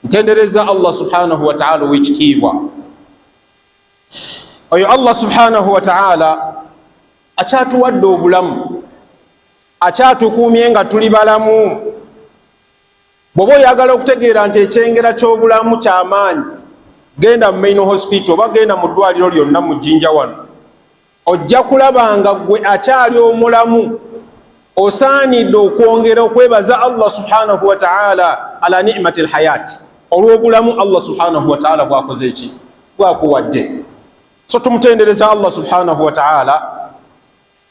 ntendereza Allah subhanahu wa ta'ala w'ekitiibwa. Oyo Allah subhanahu wa ta'ala akyatuwadde obulamu, akyatukuumye nga tuli balamu. Bw'oba oyagala okutegeera nti ekyengera ky'obulamu ky'amaanyi, genda mu main hospital oba genda mu ddwaliro lyonna mu Jinja wano, ojja kulaba nga gwe akyali omulamu. Osaanidde okwongera okwebaza Allah subhanahu wa ta'ala ala ni'mati alhayat, olw'obulamu Allah subhanahu wa ta'ala bwakoze eki, bwakuwadde. So tumutendereza Allah subhanahu wa ta'ala.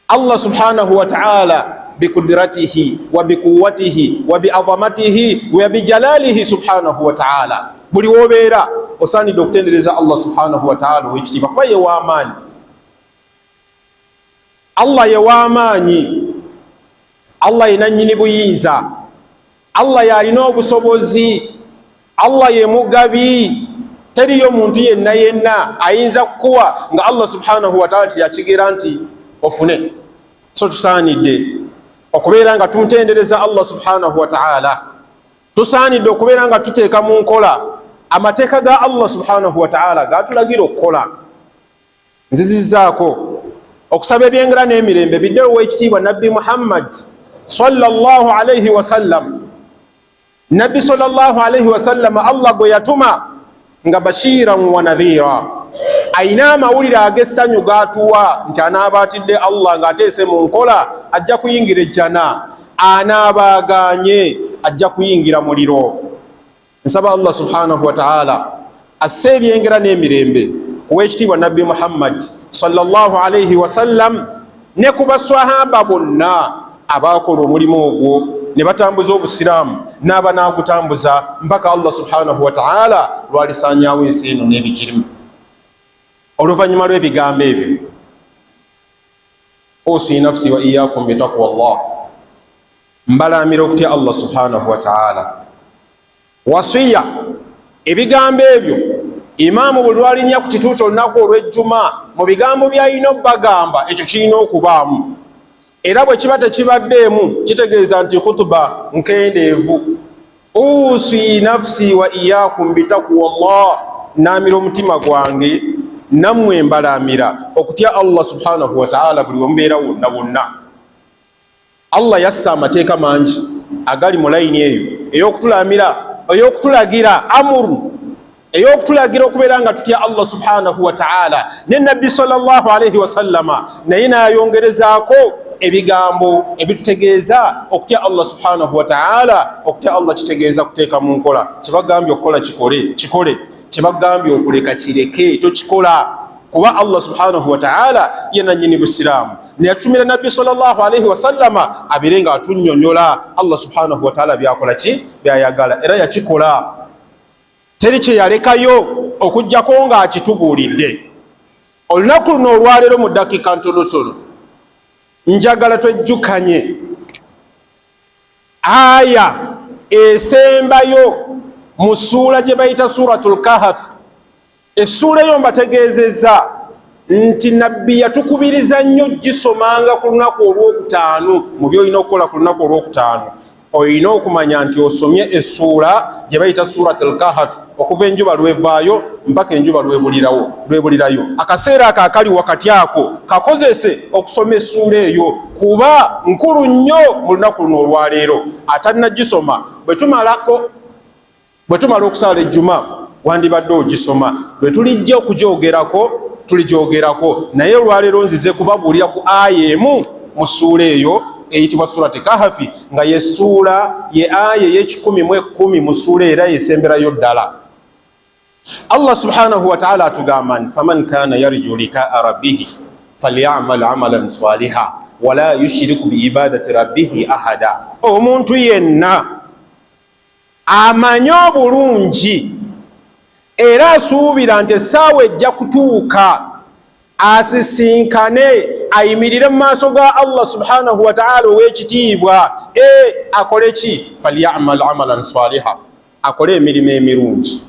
Allah subhanahu wa ta'ala bikudratihi wa bikuwatihi wa bi'azamatihi wa bijalalihi subhanahu wa ta'ala, buli wobeera osaanidde okutendereza Allah subhanahu wa ta'ala ow'ekitiibwa, kuba ye w'amaanyi. Allah ye w'amaanyi, Allah ye nannyini buyinza, Allah yalina obusobozi, Allah ye mugabi. Teriyo muntu yenna yenna ayinza kukuwa nga Allah subhanahu wa ta'ala teyakigera nti ofune. So tusaanidde okubeera nga tumutendereza Allah subhanahu wa ta'ala, tusaanidde okubeera nga tuteeka mu nkola amateeka ga Allah subhanahu wa ta'ala gatulagira okukola. Nzizizzaako okusaba ebyengera n'emirembe biddewo w'ekitiibwa Nabbi Muhammad sallallahu alayhi wa sallam. Nabbi sallallahu alayhi wa sallam Allah gwe yatuma nga bashiran wa nadhira, ayina amawulire ag'essanyu gatuwa nti anaabaatidde Allah ng'ateese mu nkola ajja kuyingira ejjana, anaabaganye ajja kuyingira muliro. Nsaba Allah subhanahu wa ta'ala asse ebyengera n'emirembe kuw'ekitiibwa Nabbi Muhammad sallallahu alayhi wa sallam ne ku baswahaba bonna abakola omulimu ogwo ne batambuza obusiraamu n'abanaagutambuza mpaka Allah subhanahu wa ta'ala lwalisaanyaawo ensi eno n'ebigirimu. Oluvannyuma lw'ebigambo ebyo, usi nafsi wa iyyakum bitaqwa Allah, mbalaamira okutya Allah subhanahu wa ta'ala. Wasiya ebigambo ebyo Imaamu bwe lwalinnya ku kituuti olunaku olw'ejjuma, mu bigambo by'alina obbagamba ekyo kirina okubaamu, era bwe kiba tekibaddeemu kitegeeza nti khutuba nkendeevu. Usi nafsi wa iyyakum bitaqwa Allah, naamira omutima gwange nammwe mbalaamira okutya Allah subhanahu wa ta'ala buli wemubeera wonna wonna. Allah yassa amateeka mangi agali mu layini eyo ey'okutulagira amuru, ey'okutulagira okubeera nga tutya Allah subhanahu wa ta'ala. Ne Nabbi sallallahu alayhi wa sallama naye n'ayongerezaako ebigambo ebitutegeeza okutya Allah subhanahu wa ta'ala. Okutya Allah kitegeeza kuteeka mu nkola kyebagambye okukola kikole, kyebagambye okuleka kireke tokikola, kuba Allah subhanahu wa ta'ala ye nannyini busiraamu. Neyatumira Nabbi sallallahu alayhi wa sallama abeere nga atunnyonnyola Allah subhanahu wa ta'ala byakola ki, byayagala, era yakikola. Teri kye yalekayo okuggyako nga akitubuulidde. Olunaku luno olwaleero mu ddakiika ntonotono njagala twejjukanye aya esembayo mu ssuula gye bayita suratul Kahf. Essuula eyo mbategeezezza nti Nabbi yatukubiriza nnyo gisomanga ku lunaku olwokutaano. Mu by'olina okukola ku lunaku olwokutaano olina okumanya nti osomye essuula gye bayita suratul Kahf okuva enjuba lwevaayo mpaka enjuba lwebulirayo. Akaseera ako akali wakati ako kakozese okusoma essuula eyo, kuba nkulu nnyo mu lunaku luno olwaleero. Atalina gisoma bwe tumala okusala ejjuma wandibadde ogisoma, bwe tulijja okugyogerako tuligyogerako, naye olwaleero nzize kubabuulira ku aya emu mu ssuula eyo eyitibwa surati Kahfi, nga ye ssuula ye aya ey'ekikumi mu ssuula era yesemberayo ddala. Allah subhanahu wa ta'ala atugamba nti faman kana yarju likaa rabbihi falyamal amalan saliha wala yushriku biibadati rabbihi ahada. Omuntu yenna amanye obulungi era asuubira nti essaawa ejja kutuuka asisinkane ayimirire mu maaso ga Allah subhanahu wa ta'ala ow'ekitiibwa, akole ki? Falyamal amalan saliha, akole emirimu emirungi.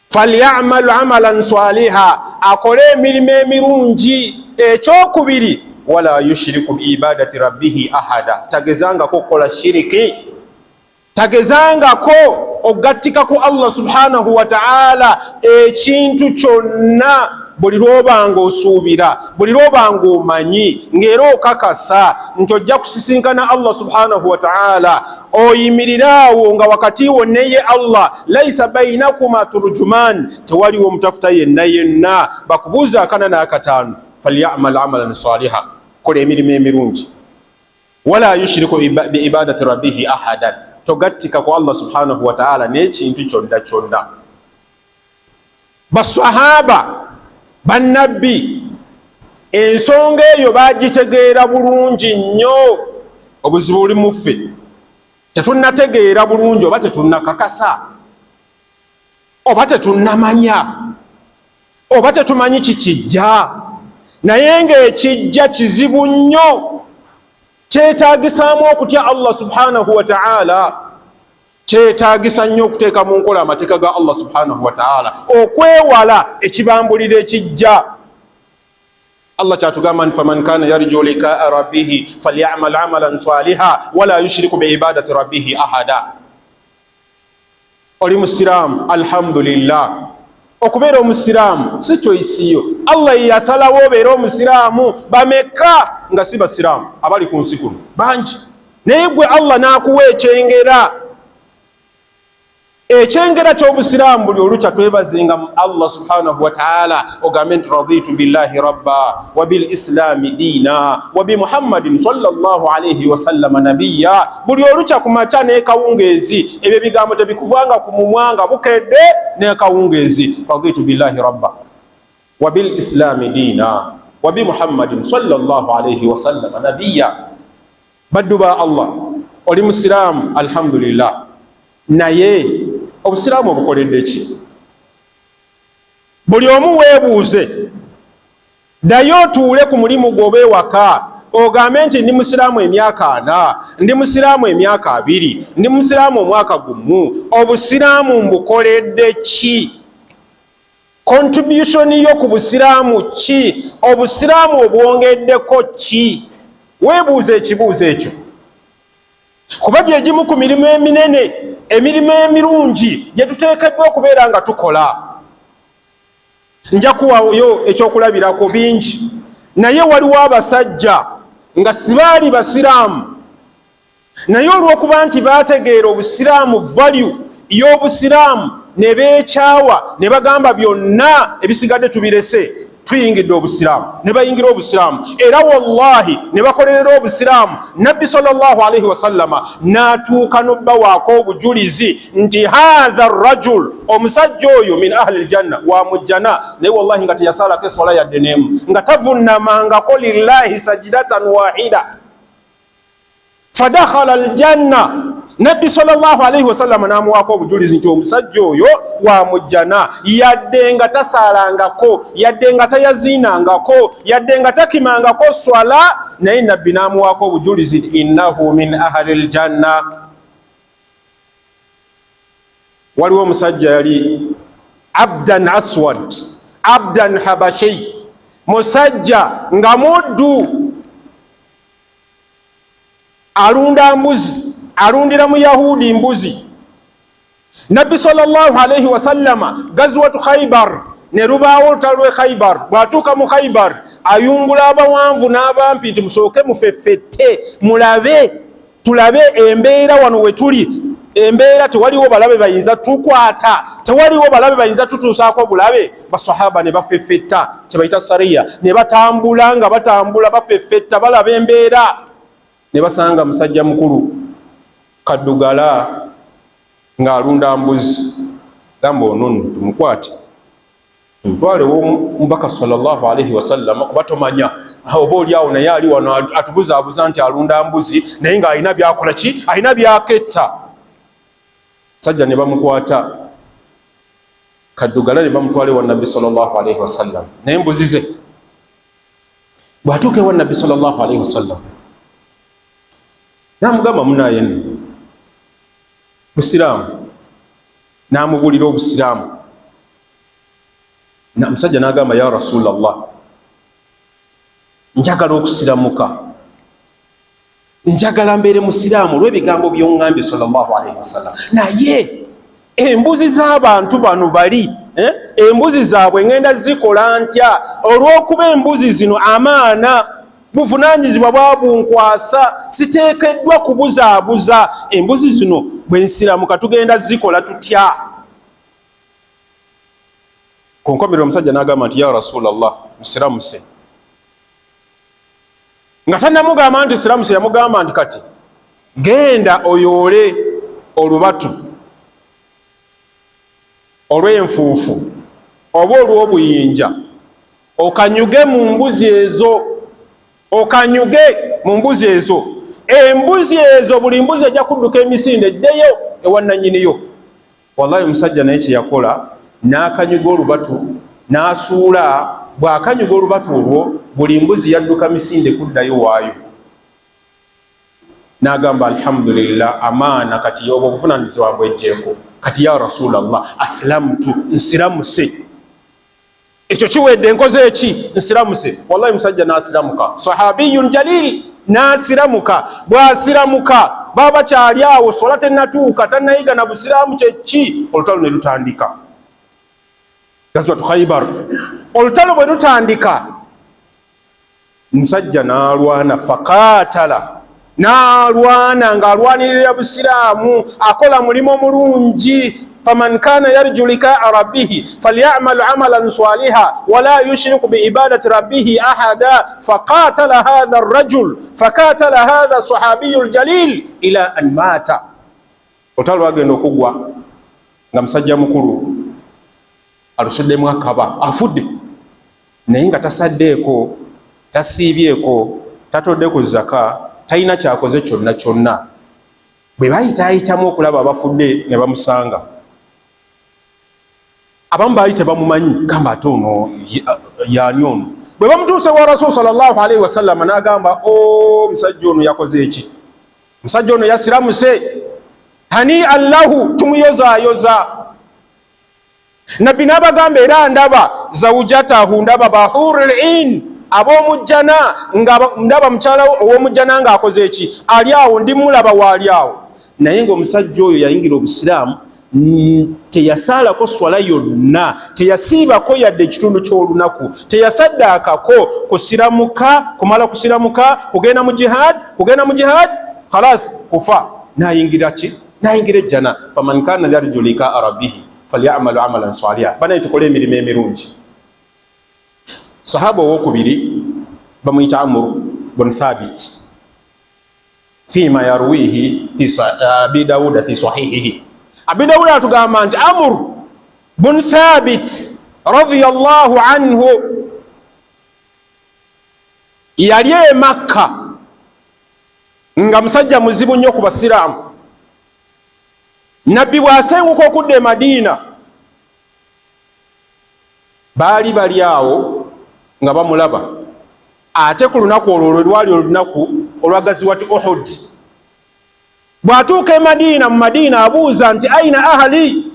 Falyamal amalan saliha, akole emirimu emirungi. Ekyokubiri, wala yushriku biibadati rabbihi ahada, tagezangako kukola shiriki, tagezangako ogattika ku Allah subhanahu wa ta'ala ekintu kyonna buli lwobanga osuubira, buli lwobanga omanyi ng'era okakasa nti ojja kusisinkana Allah subhanahu wa ta'ala, oyimiriraawo nga wakati wo neye Allah, laisa bainakuma turjuman, tewaliwo omutafuta yenna yenna. Bakubuuza akana n'akataano, falyamal amalan saliha, kola emirimu emirungi, wala yushriku biibadati rabbihi ahadan, togattika ku Allah subhanahu wa ta'ala n'ekintu kyonna kyonna. Basahaba bannabbi ensonga eyo bagitegeera bulungi nnyo. Obuzibu buli mu ffe, tetunnategeera bulungi, oba tetunnakakasa, oba tetunnamanya, oba tetumanyi kikijja. Naye ng'ekijja kizibu nnyo, kyetaagisaamu okutya Allah subhanahu wa ta'ala, kyetaagisa nnyo okuteeka mu nkola amateeka ga Allah subhanahu wa ta'ala, okwewala ekibambulira ekijja. Allah kyatugamba nti faman kana yarju likaa rabbihi falyamal amalan saliha wala yushriku biibadati rabbihi ahada. Oli musiraamu, alhamdulillah. Okubeera omusiraamu si choice yo, Allah yasalawo obeera omusiraamu. Bameka nga si basiraamu abali ku nsi kuno bangi, naye gwe Allah n'akuwa ekyengera. Ekyengera ky'obusiraamu buli olukya twebazenga Allah subhanahu wa ta'ala, ogambe nti raditu billahi rabba wa bil islami diina wa bi muhammadin sallallahu alayhi wa sallam nabiyya. Buli olukya ku makya n'ekawungeezi, ebyo ebigambo tebikuvanga ku mumwa nga bukedde n'ekawungeezi. Raditu billahi rabba wa bil islami diina wa bi muhammadin sallallahu alayhi wa sallam nabiyya. Baddu ba Allah, oli musiraamu alhamdulillah, naye obusiraamu obukoledde ki? Buli omu weebuuze, ddayo otuule ku mulimu gw'oba ewaka, ogambe nti ndi musiraamu emyaka 4, ndi musiraamu emyaka 2, ndi musiraamu omwaka gumu. Obusiraamu mbukoledde ki? Contribution yo ku busiraamu ki? Obusiraamu obwongeddeko ki? Weebuuze ekibuuzo ekyo, kuba gye gimu ku mirimu eminene, emirimu emirungi gye tuteekeddwa okubeera nga tukola. Nja kuwayo ekyokulabirako bingi, naye waliwo abasajja nga sibaali basiraamu, naye olw'okuba nti baategeera obusiraamu value y'obusiraamu ne beekyawa ne bagamba byonna ebisigadde tubirese, tuyingidde obusiraamu, ne bayingira obusiraamu, era wallahi ne bakolerera obusiraamu. Nabbi sallallahu alayhi wa sallama n'atuuka n'obbawaako obujulizi nti haadha rajul, omusajja oyo min ahli aljanna, wa mujjana. Naye wallahi nga teyasalako essola yadde n'emu, nga tavunnamangako lillahi sajidatan wahida, fadakhala aljanna. Nabbi sallallahu alayhi wa sallam n'amuwaako obujulizi nti omusajja oyo wa mujjana, yadde nga tasaalangako, yadde nga tayaziinangako, yadde nga takimangako swala, naye nabbi n'amuwaako obujulizi innahu min ahli aljanna. Waliwo omusajja yali abdan aswad, abdan habashi, musajja nga muddu, alunda mbuzi, alundira mu Yahudi mbuzi. Nabbi sallallahu alayhi wa sallama gazwatu Khaybar ne rubaawo olutalo lw'e Khaybar. Bw'atuuka mu Khaybar ayungula abawanvu n'abampi nti musooke mufeffette mulabe, tulabe embeera wano we tuli. Embeera tewaliwo balabe bayinza tukwata, tewaliwo balabe bayinza tutuusaako bulabe. Basahaba ne bafeffetta, kye bayita sariya, ne batambula nga batambula bafeffetta balaba embeera, ne basanga musajja mukulu kaddugala ng'alunda mbuzi. Gamba ono tumukwate tumutwale w'omubaka sallallahu alayhi wa sallam, kuba tomanya oba oli awo naye ali wano atubuzaabuza nti alunda mbuzi, naye ng'alina byakola ki? Alina byaketta. Sajja ne bamukwata kaddugala ne bamutwala ewa Nabbi sallallahu alayhi wa sallam, naye mbuzi ze. Bw'atuuka ewa Nabbi sallallahu alayhi wa sallam n'amugamba munaye nno busiraamu, n'amubulira obusiraamu. Omusajja n'agamba ya Rasulallah, njagala okusiramuka, njagala mbeere musiraamu olw'ebigambo by'oŋŋambye sallallahu alayhi wa sallam, naye embuzi z'abantu bano bali embuzi zaabwe ngenda zikola ntya olw'okuba embuzi zino amaana buvunaanyizibwa bwabunkwasa siteekeddwa kubuzaabuza embuzi zino bwe nsiramuka tugenda zikola tutya ku nkomerero omusajja n'agamba nti ya rasulallah nsiramuse nga tannamugamba nti siramuse yamugamba nti kati genda oyoole olubatu olw'enfuufu oba olw'obuyinja okanyuge mu mbuzi ezo embuzi ezo buli mbuzi ejja kudduka emisinde eddeyo ewannanyiniyo. Wallahi omusajja naye kye yakola n'akanyuga olubatu n'asuula bw'akanyuga olubatu olwo buli mbuzi yadduka misinde kuddayo waayo n'agamba alhamdulillah amaana kati obwo obuvunaanyizibwa bwejjeeko kati ya rasulallah aslamtu nsiramuse ekyo kiwedde nkoze eki nsiramuse. Wallahi musajja n'asiramuka sahabiyun jalil n'asiramuka bw'asiramuka baba kyali awo sola tennatuuka tannayiga na busiraamu kyeki olutalo ne lutandika gazwatu Khaybar. Olutalo bwe lutandika musajja n'alwana faqatala n'alwana ng'alwanirira busiraamu akola mulimu mulungi faman kana yarju likaa rabbihi falyamal amalan saliha wala yushriku biibadati rabbihi ahada faqatala hadha arrajul faqatala hadha sahabiyu ljalil ila an mata. Olutalo lwagenda okugwa nga musajja mukulu alusuddemu akaba afudde naye nga tasaddeeko tasiibyeko tatodde ku zaka talina kyakoze kyonna kyonna. Bwe bayitaayitamu okulaba abafudde ne bamusanga abamu baali tebamumanyi gamba ate ono yaani ono bwe bamutuuse wa rasul sallallahu alaihi wasallam n'agamba musajja ono yakoze eki musajja ono yasiramuse hani allahu tumuyozaayoza. Nabbi n'abagamba era ndaba zawujatahu ndaba bahurul in ab'omujjana nga ndaba mukyala ow'omujjana ng'akoze eki ali awo ndimulaba waali awo. Naye ng'omusajja oyo yayingira obusiraamu teyasaalako swala yonna teyasiibako yadde ekitundu ky'olunaku teyasaddaakako kusiramuka kumala kusiramuka kugenda mu jihad khalas kufa n'ayingira ki n'ayingira ejjana. faman kana yarju likaa rabbihi falyamalu amalan saliha. Banaye tukole emirimu emirungi. Sahaba owokubiri bamuyita Amr bun Thabit fima yarwihi fi Abi Dawuda fi sahihihi. Abi Dawuda atugamba nti Amr bun Thabit radiyallahu anhu yali e Makka nga musajja muzibu nnyo ku basiraamu. Nabbi bw'asenguka okudda e Madiina baali bali awo nga bamulaba ate ku lunaku olwo lwe lwali olunaku olwagaziwati Uhud. Bw'atuuka e Madiina, mu Madiina abuuza nti aina ahali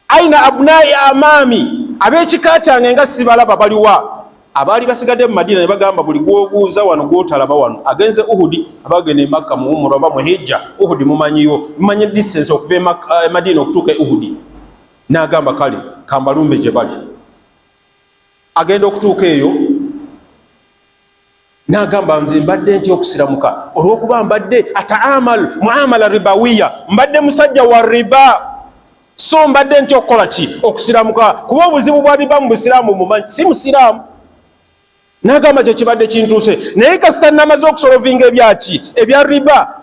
aina abnai amami, ab'ekika kyange nga sibalaba baliwa? Abaali basigadde mu Madiina ne bagamba buli gwobuuza wano gwotalaba wano agenze Uhud, abagenda e Makka mu umra oba mu hijja. Uhud mumanyiyo, mumanyi distance okuva e Madiina okutuuka e Uhud. N'agamba kale kambalumbe gye bali. Agenda okutuuka eyo n'agamba nze mbadde ntya okusiramuka olw'okuba mbadde ataamal muamala ribawiya, mbadde musajja wa riba, so mbadde ntya okukola ki okusiramuka kuba obuzibu bwa biba mu busiraamu mumanyi, si musiraamu. N'agamba kye kibadde kintuuse naye kasita namaze okusolovinga ebyaki ebya riba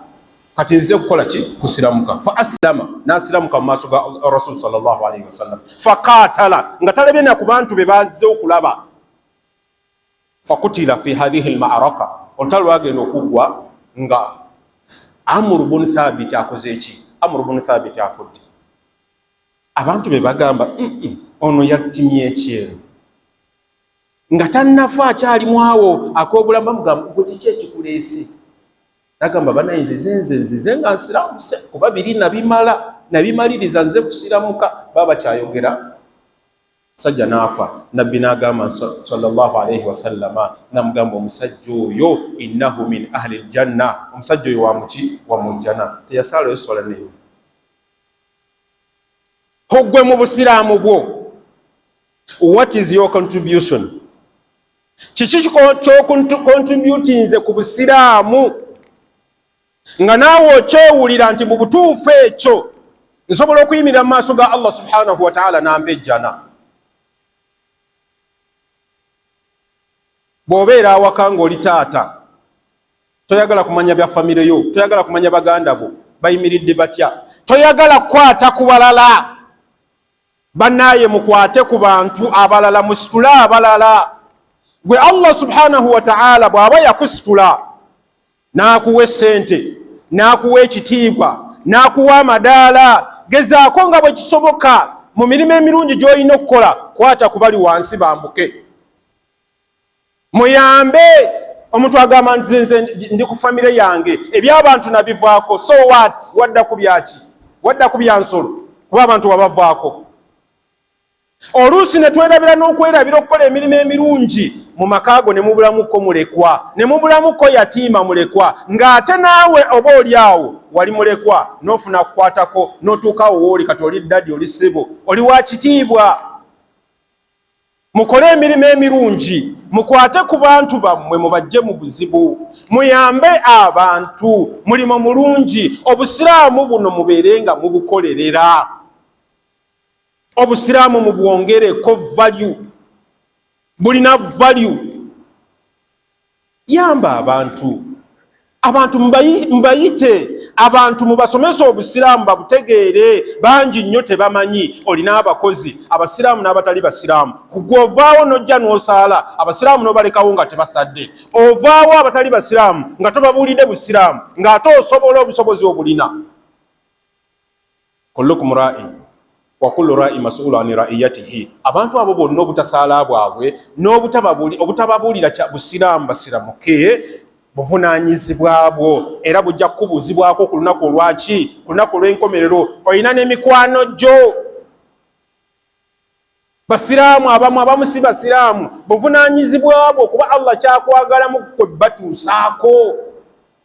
kati nzize kukola ki kusiramuka. Fa aslama, n'asiramuka mu maaso ga Rasul sallallahu alaihi wasallam. Faqatala, nga talabye na ku bantu be bazze okulaba. Fakutila fi hadhihi almaraka, olutalo lwagenda okugwa nga Amr bun Thabit akoze eki? Amr bun Thabit afudde. Abantu be bagamba ono yazitimye ekyeru nga tannafa akyalimu awo ak'obulamu. Bamugamba gwe kiki ekikuleese? Agamba banaye nzize nga nsiramuse kuba biri nabimaliriza nze kusiramuka. Baba kyayogera sajja n'afa. Nabbi n'agamba sallallahu alaihi wasallama, n'amugamba omusajja oyo innahu min ahli aljanna, omusajja oyo wa muki wa mujjana. Teyasaalayo swala neyo. kugwe mu busiraamu bwo. What is your contribution? Kiki ky'okontributinze ku busiraamu nga naawe okyewulira nti mu butuufu ekyo nsobola okuyimirira mu maaso ga Allah subhanahu wa ta'ala n'ambejjana. Bw'obeera awaka ng'oli taata, toyagala kumanya bya famire yo, toyagala kumanya baganda bo bayimiridde batya, toyagala kukwata ku balala, bannaaye mukwate ku bantu abalala, musitule abalala. Gwe Allah subhanahu wa ta'ala bw'aba yakusitula n'akuwa essente, n'akuwa ekitiibwa, n'akuwa amadaala, gezaako nga bwe kisoboka mu mirimu emirungi gy'olina okukola, kwata ku bali wansi bambuke. Muyambe. Omuntu agamba nti nze ndi ku famire yange eby'abantu nabivaako, so what? Wadda ku byaki? Wadda ku byansolo kuba abantu wabavaako. Oluusi ne twerabira n'okwerabira okukola emirimu emirungi mu makaago ne mubulamuko mulekwa, ne mubulamuko yatiima mulekwa, ng'ate naawe oba oli awo wali mulekwa n'ofuna kukwatako n'otuukawo wooli kati oli ddadi oli ssebo oli wa kitiibwa. Mukole emirimu emirungi, mukwate ku bantu bammwe mubajje mu buzibu, muyambe abantu, mulimo mulungi. Obusiraamu buno mubeerenga mubukolerera, obusiraamu mubwongereko value, bulina value. Yamba abantu, abantu mbayite, abantu mubasomesa obusiraamu babutegeere. Bangi nnyo tebamanyi. Olina abakozi abasiraamu n'abatali basiraamu, kugwe ovaawo n'ojja n'osaala abasiraamu n'obalekawo nga tebasadde, ovaawo abatali basiraamu nga tobabuulidde busiraamu, ng'ate osobola obusobozi obulina. Kullukum ra'i wa kullu ra'i mas'ulun an ra'iyatihi. Abantu abo bonna obutasaala bwabwe n'obutababuulira kya busiraamu basiramuke buvunaanyizibwa bwo, era bujja kubuuzibwako ku lunaku olwaki? Ku lunaku olw'enkomerero. Olina n'emikwano gyo basiraamu abamu si basiraamu, buvunaanyizibwa bwo kuba Allah kyakwagalamu kwe batuusaako.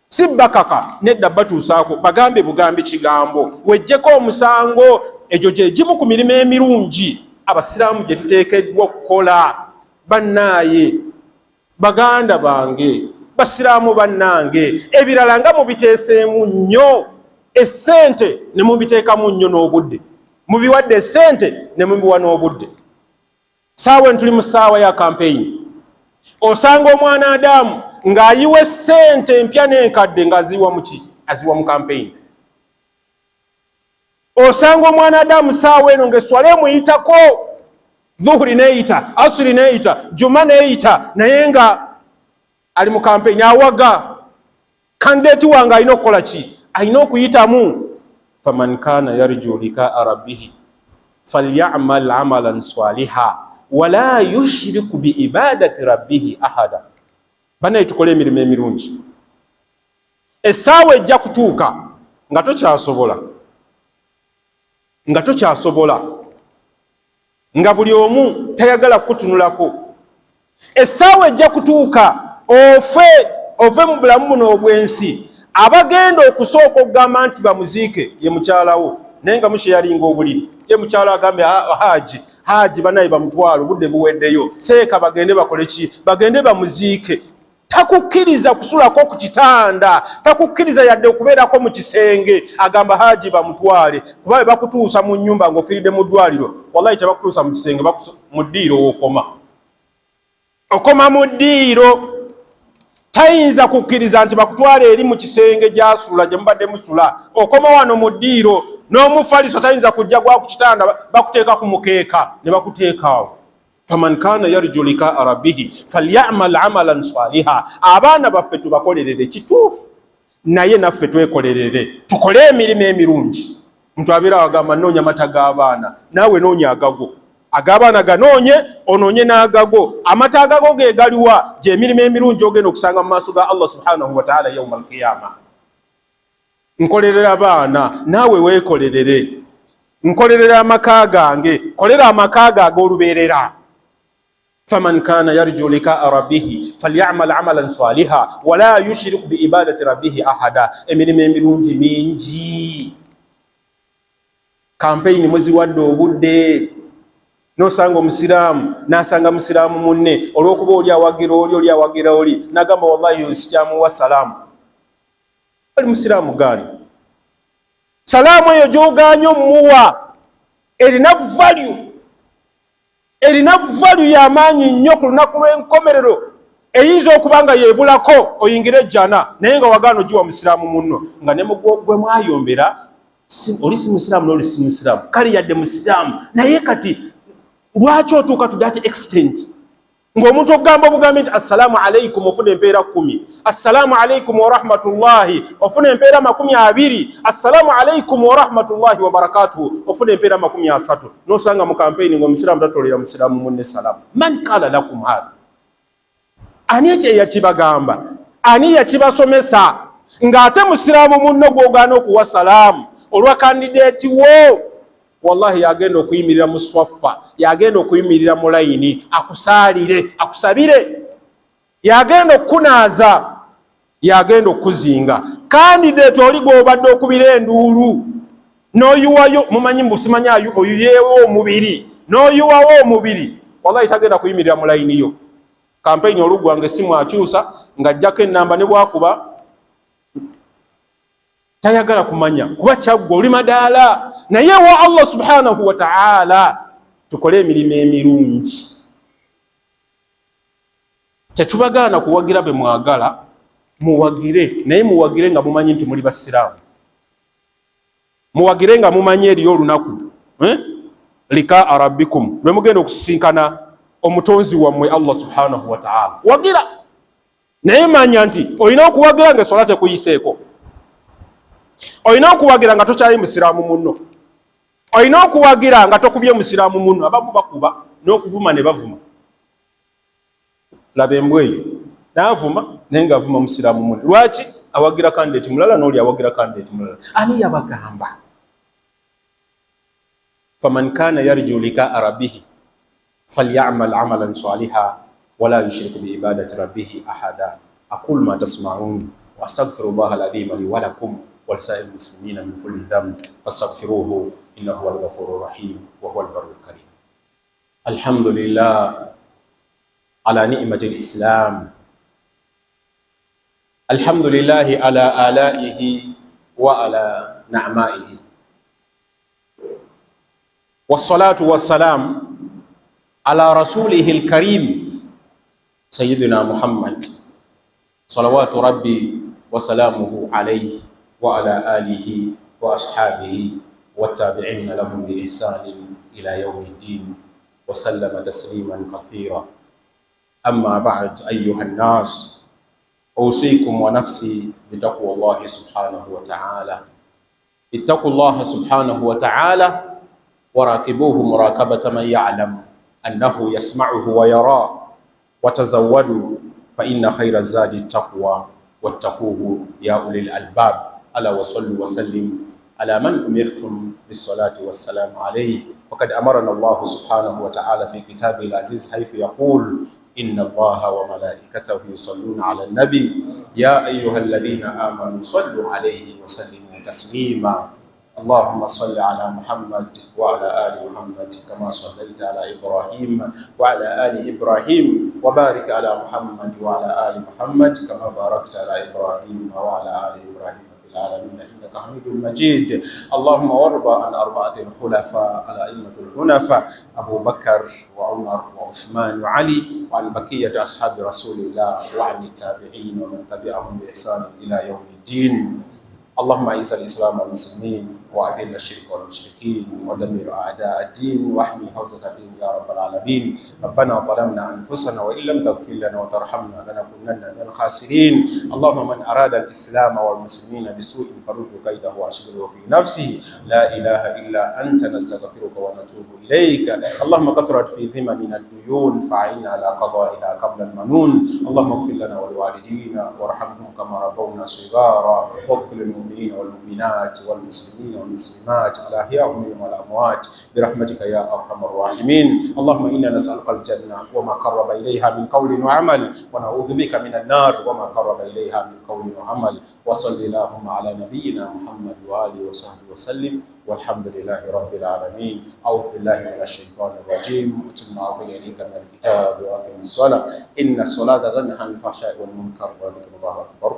Si bakaka nedda batuusaako, bagambe bugambe kigambo, wejjeko omusango. Egyo gye gimu ku mirimu emirungi abasiraamu gye tuteekeddwa okukola. Bannaaye, baganda bange, basiraamu bannange, ebirala nga mubiteeseemu nnyo essente ne mubiteekamu nnyo n'obudde, mubiwadde essente ne mubiwa n'obudde. Saawe tuli mu ssaawa ya campaign, osanga omwana Adamu ng'ayiwa essente empya n'enkadde ng'aziwa muki? Aziwa mu campaign. Osanga omwana Adamu saawa eno ng'esswala emuyitako, Dhuhuri neeyita, Asuri neeyita, Juma neeyita, naye nga ali mu campaign awaga. Kandidate wange alina okukola ki? Alina okuyitamu. Faman kana yarju likaa rabbihi falyamal amalan swaliha wala yushriku biibadati rabbihi ahada. Banaye tukole emirimu emirungi. Essaawa ejja kutuuka nga tokyasobola, nga buli omu tayagala kukutunulako. Essaawa ejja kutuuka ove mu bulamu buno obwensi, abagenda okusooka okugamba nti bamuziike ye mukyalawo, naye nga musheyalinga obuliri, ye mukyala agambe haji banaye bamutwala, obudde buweddeyo, seeka bagende bakole ki? Bagende bamuziike. Takukkiriza kusulako ku kitanda, takukkiriza yadde okubeerako mu kisenge, agamba haji bamutwale. Kuba bwe bakutuusa mu nnyumba ng'ofiiridde mu ddwaliro, wallahi tebakutuusa mu kisenge, mu ddiiro okoma mu ddiiro. Tayinza kukkiriza nti bakutwale eri mu kisenge gy'asula gye mubadde musula, okoma wano mu ddiiro. N'omufaliso tayinza kujja gwa ku kitanda, bakuteeka ku mukeeka ne bakuteekaawo. Faman kana yarju likaa rabbihi falyamal amalan swaliha. Abaana baffe tubakolerere kituufu, naye naffe twekolerere, tukole emirimu emirungi. Muntu abeera agamba noonya mata g'abaana, naawe noonya agago. Ag'abaana ganoonye, onoonye n'agago. Amata agago ge galiwa? Gye emirimu emirungi ogenda okusanga mu maaso ga Allah subhanahu wa ta'ala yawmal qiyama. Nkolerera abaana, naawe weekolerere. Nkolerera amaka gange, kolera amaka go ag'olubeerera. Faman kana yarju likaa rabbihi falyamal amalan swaliha wala yushrik biibadati rabbihi ahada. Emirimu emirungi mingi. campaign mwezi wadde obudde nosanga omusiraamu nasanga musiraamu munne olwokuba oli awagira oli nagamba wallahi sikyamuwa salaamu. Ali musiraamu gani? Salaamu eyo gy'ogaanye omuwa erina value y'amaanyi nnyo ku lunaku lw'enkomerero eyinza okuba nga yeebulako oyingire ejjana naye nga wagaana ogiwa musiraamu munno nga ne gwe mwayombera oli si musiraamu n'oli si musiraamu kale yadde musiraamu naye kati lwaki otuuka to that extent ng'omuntu okugamba obugambi nti assalaamu alaikum ofuna empeera 10, assalaamu alaikum wa rahmatullahi ofuna empeera 20, assalaamu alaikum wa rahmatullahi wa barakatuhu ofuna empeera 30, nosanga mu campaign ng'omusiraamu tatolera musiraamu munne salaamu. Man qala lakum hadha? Ani ekyo yakibagamba? Ani yakibasomesa? Ng'ate musiraamu munno gw'ogaana okuwa salaamu olwa kandidate wo, wallahi yagenda okuyimirira mu swaffa, yagenda okuyimirira mu layini akusaalire akusabire, yagenda okukunaaza, yagenda okuzinga. Kandidate oli gw'obadde okubira enduulu n'oyiwayo, mumanyi mbusimanyi oyuyeewo omubiri n'oyiwawo omubiri, wallahi tagenda kuyimirira mu layini yo. Campaign olugwange simu akyusa ng'ajjako ennamba ne bwakuba tayagala kumanya kuba kyaggwa oli madaala. Naye wa Allah subhanahu wa ta'ala tukole emirimu emirungi. Tetubagaana kuwagira be mwagala, muwagire, naye muwagire nga mumanyi nti muli basiraamu. Muwagire nga mumanyi eriyo olunaku lika rabbikum lwe mugenda okusisinkana omutonzi wammwe Allah subhanahu wa ta'ala. Wagira naye manya nti olina okuwagira nga swala tekuyiseeko, olina okuwagira nga tokyayi musiraamu munno, olina okuwagira nga tokubye musiraamu munno. Abamu bakuba n'okuvuma ne bavuma. Laba embwa eyo n'avuma naye ng'avuma musiraamu munno. Lwaki? Awagira kandidate mulala n'oli awagira kandidate mulala. Ani yabagamba? Faman kana yarju likaa rabbihi falyamal amalan salihan wala yushrik biibadati rabbihi ahada. Aqulu ma tasma'un wa astaghfirullaha al-azim li wa lakum wa lisa'il muslimina min kulli dhanb fastaghfiruhu innahu huwal ghafurur rahim wa huwal barrul karim. Alhamdulillah ala ni'matil islam, alhamdulillahi ala alaihi wa ala na'maihi, wassalatu wassalam ala rasulihil karim sayyidina Muhammad salawatu rabbi wa salamuhu alayhi wa ala alihi wa ashabihi wa tabi'ina lahum bi ihsanin ila yawmiddin wa sallama tasliman kathira. Amma ba'd, ayyuhan nas, أوصيكم ونفسي بتقوى الله سبحانه وتعالى. اتقوا الله سبحانه وتعالى وراقبوه مراقبة من يعلم أنه يسمعه ويراه، وتزودوا فإن خير الزاد التقوى واتقوه يا أولي الألباب. ألا وصلوا وسلم على من أمرتم بالصلاة والسلام عليه، وقد أمرنا الله سبحانه وتعالى في كتابه العزيز حيث يقول إن الله وملائكته يصلون على النبي يا أيها الذين آمنوا صلوا عليه وسلموا تسليما. اللهم صل على محمد وعلى آل محمد كما صليت على إبراهيم وعلى آل إبراهيم، وبارك على محمد وعلى آل محمد كما باركت على إبراهيم وعلى آل إبراهيم العالمين إنك حميد مجيد. اللهم وارض عن أربعة الخلفاء الأئمة الحنفاء أبو بكر وعمر وعثمان وعلي، وعن بقية أصحاب رسول الله وعن التابعين ومن تبعهم بإحسان إلى يوم الدين. اللهم أعز الإسلام والمسلمين وأذل الشرك والمشركين ودمر أعداء الدين واحمي حوزة الدين يا رب العالمين. ربنا ظلمنا أنفسنا وإن لم تغفر لنا وترحمنا لنكونن من الخاسرين. اللهم من أراد الإسلام والمسلمين بسوء فرد كيده وأشغله في نفسه. لا إله إلا أنت نستغفرك ونتوب إليك. اللهم كثرت في ذممنا الديون فأعنا على قضائها قبل المنون. اللهم اغفر لنا ولوالدينا وارحمهم كما ربونا صغارا، واغفر للمؤمنين والمؤمنات والمسلمين والمسلمات الأحياء منهم والأموات برحمتك يا أرحم الراحمين. اللهم إنا نسألك الجنة وما قرب إليها من قول وعمل، ونعوذ بك من النار وما قرب إليها من قول وعمل. وصل اللهم على نبينا محمد وآله وصحبه وسلم. walhamdulillahi rabbil alamin. A'udhu billahi minash shaitani rajim. Atimma ilayka min alkitabi wa aqimis salah inna salata tanha anil fahsha'i wal munkar wa dhikrullahi akbar.